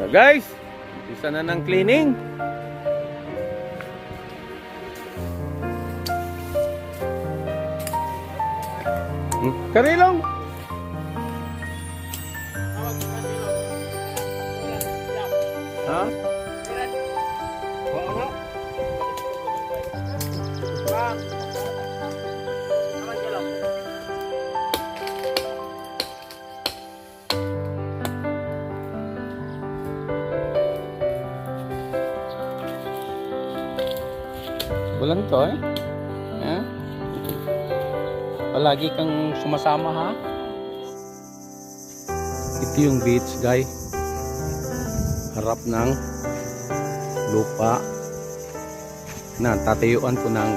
Guys, isa na ng cleaning. Karilong. Ha? Bulan to eh. Ha? Palagi kang sumasama ha. Ito yung beach guys. Harap ng lupa na tatayuan ko ng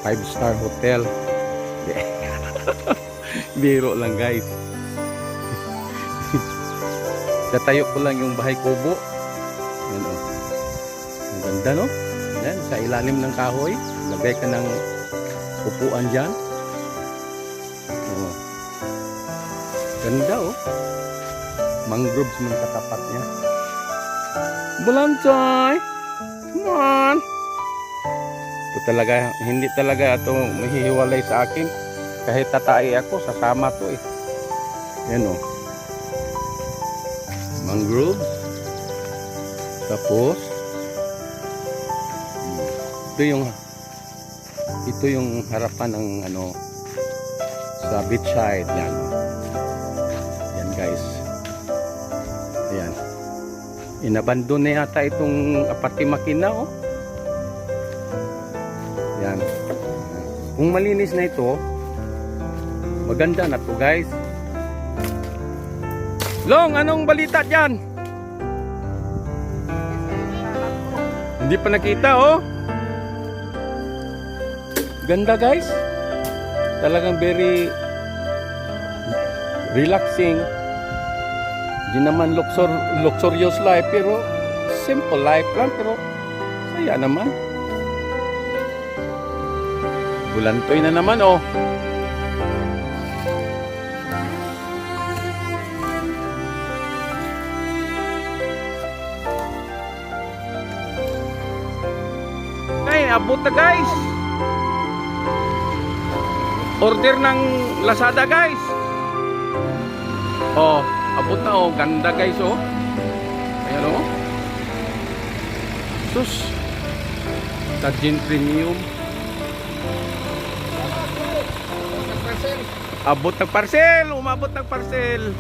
5-star hotel. Biro lang guys. Tatayo ko lang yung bahay kubo. Yan o. Ang ganda no? Yan, sa ilalim ng kahoy. Lagay ka ng upuan dyan. Ganda oh. Mangroves ng katapat niya. Bulanchoy! Come on! Ito talaga, hindi talaga ito mahihiwalay sa akin. Kahit tatay ako, sasama to eh. Yan oh. Mangrove. Tapos ito yung harapan ng ano sa beach side yan. Yan guys. Ayan. Inabandon na yata itong Apatimakin na oh. Yan. Kung malinis na ito, maganda na to guys. Long, anong balita dyan? Hindi pa nakita oh. Ganda guys. Talagang very relaxing. Di naman luxurious life pero simple life lang pero saya naman. Bulantoy na naman oh. Ay, abot na guys. Order ng Lazada guys. Oh, abot na oh. Ganda guys oh. Ayan oh. Sus. Tajin Premium. Abot ng parcel. Umabot ng parcel.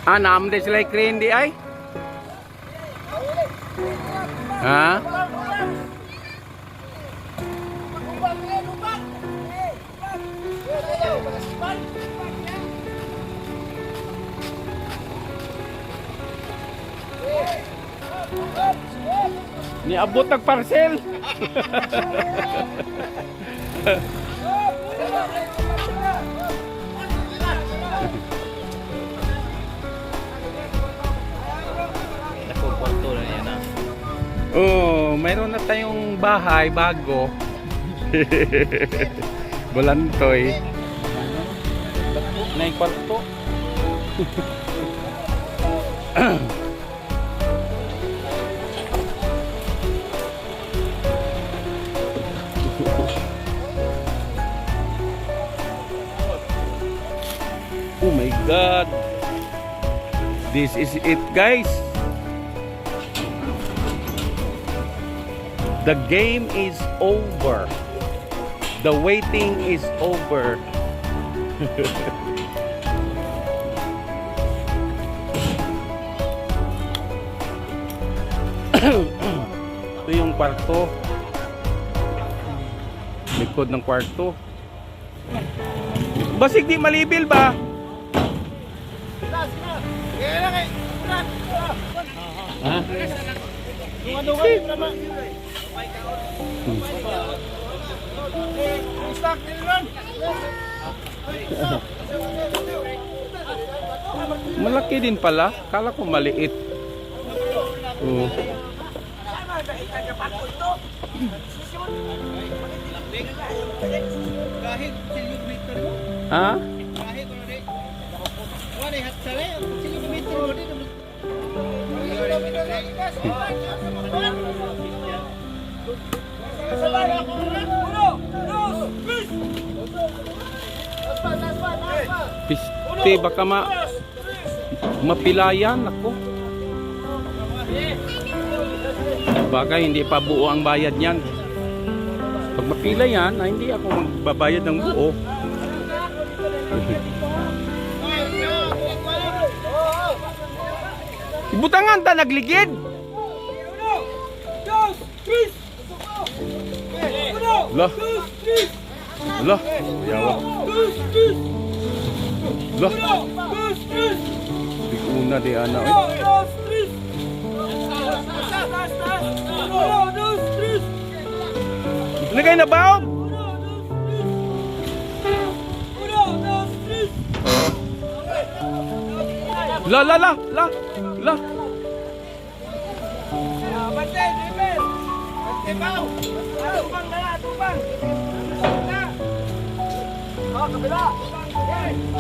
Naamde sila crane di ay? Ha? Niabot ang parcel. Oh, mayroon na tayong bahay bago. Bulantoy. May kwarto. Oh my God. This is it guys. The game is over. The waiting is over. Ito yung kwarto. Likod ng kwarto. Basig di malibil ba? Ha? Malaki din pala. Kala ko maliit. Kahit kilometer mo. Ha? Kahit ano rin. Wala hat sale. Kilometer mo din. Piste, baka mapilayan ako. Baka hindi pa buo ang bayad niyan. Pag mapila yan, hindi ako magbabayad ng buo. Ibutangan ta nagligid. Lah. Lah. Yawa. Lah. Biguna di ana. Lagay na baog. La.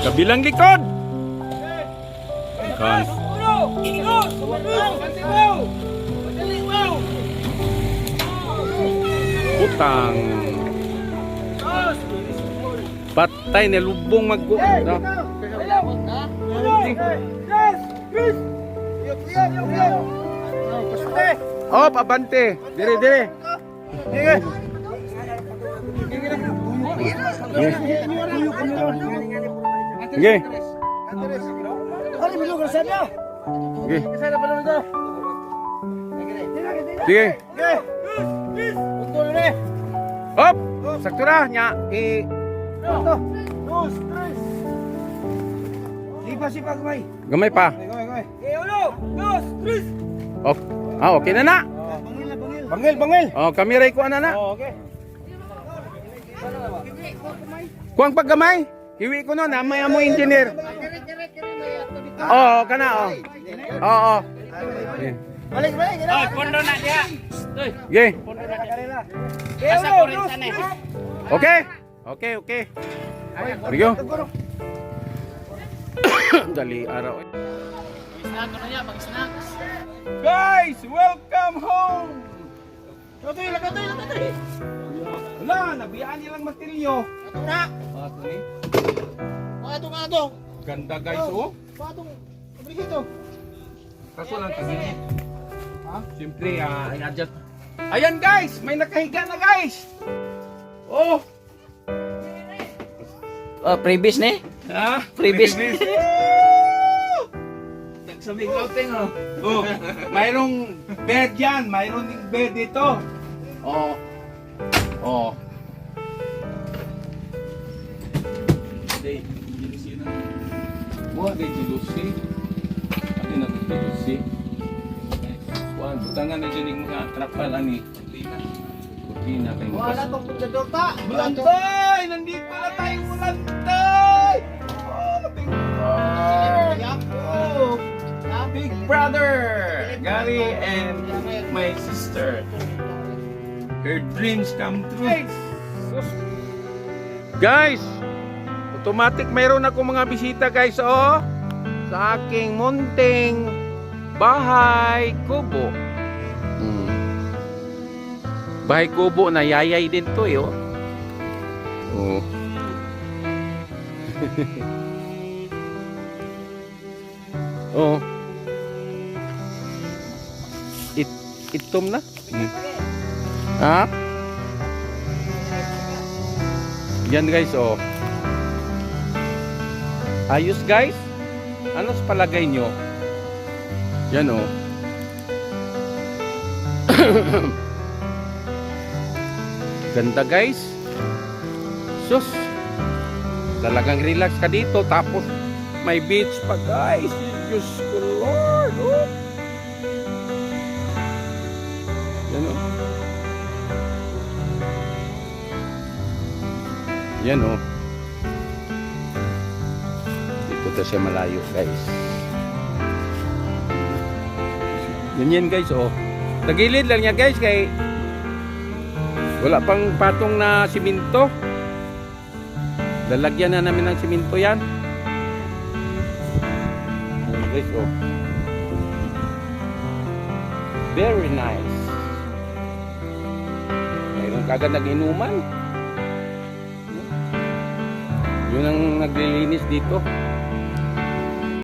Kabilang likod. Kan. Putang. Patay na lubong mag no? Oh, abante. Dire. Sige. Sige. Hop, sakto na nya. Gamay pa. Oh, okay na na. Bangil. Oh, kami ray ko ana na. Okay. Kuang paggamay. Hiwi ko no na may amo engineer. Oh, kana oh. Oo. Balik. Oy, pondo na dia. Oy, Ge. pondo na dia. Asa ko rin sana. Okay. Bigo. Dali araw. Snack ko na niya, mag-snacks. Guys, welcome home. Lagatoy. Wala, nabiyaan nilang matilyo. Ato na. Ato ni. Ato. Ganda guys, oh. Patong. Abrigito. Kaso lang tagilid. Ha? Siyempre, i-adjust. Ayan guys, may nakahiga na guys. Oh. Previous ni? Ha? Previous. Nagsabi outing oh. Oh, mayroong bed yan, mayroong ding bed dito. Oh. Day, jealousy na. Buha day jealousy. Ate na to jealousy. Buha, butangan na dyan yung mga trapal ani. Kutina kayo. Wala tong pundador ta. Ulantay! Nandito na tayo, Ulantay! Oh, Big brother! Gary and my sister. Her dreams come true. Guys! Automatic mayroon ako mga bisita guys, oh! Sa aking munting bahay kubo. Bahay kubo na yayay din to eh, oh. Oh. Oh. Itom na. Ha? Yan guys, oh. Ayos guys. Ano sa palagay nyo? Yan, oh. Ganda guys. Sus. Talagang relax ka dito. Tapos may beach pa guys. Diyos ko Lord. Oh. Yan o. Yan o. Dito ta siya malayo guys. Ganyan guys o. Tagilid lang niya guys kay wala pang patong na siminto. Lalagyan na namin ng siminto yan. Ayan, guys, oh. Very nice. Mayroon kagad nag-inuman. Yun ang naglilinis dito.